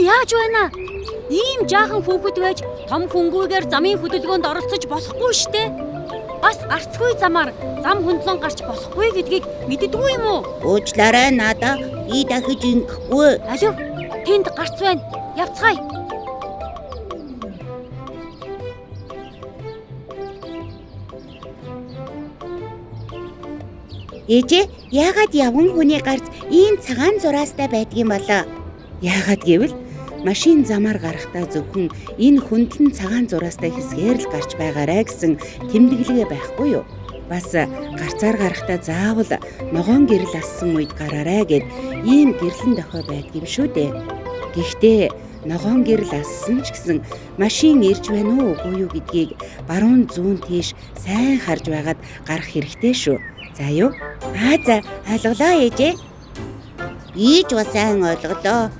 яаж байна? Ийм жаахан хүүхэд байж том хөнгүүгээр замын хөдөлгөөнд оролцож болохгүй штэ. Бас гарцгүй замаар зам хөндлөн гарч болохгүй гэдгийг мэддэггүй юм уу? Уучлаарай надаа. Би дахиж ингэхгүй. Алив, тэнд гарц байна. Явцгаая. Ээжээ, яагаад явган хүний гарц ийм цагаан зураастай байдгийм болоо? Яагаад гэвэл машин замаар гарахдаа зөвхөн энэ хөндлөн цагаан зураастай хэсгээр л гарч байгаарай гэсэн тэмдэглэгээ байхгүй юу? Бас гарцаар гарахдаа заавал ногоон гэрэл ассан үед гараарай гэд ийм гэрлэн дохой байдгийм шүү дээ. Гэхдээ ногоон гэрэл ассан ч гэсэн машин ирж байна уу үгүй юу гэдгийг баруун зүүн тийш сайн харж байгаад гарах хэрэгтэй шүү. За юу? За ойлголоо ээжээ. Би ч бас сайн ойлголоо.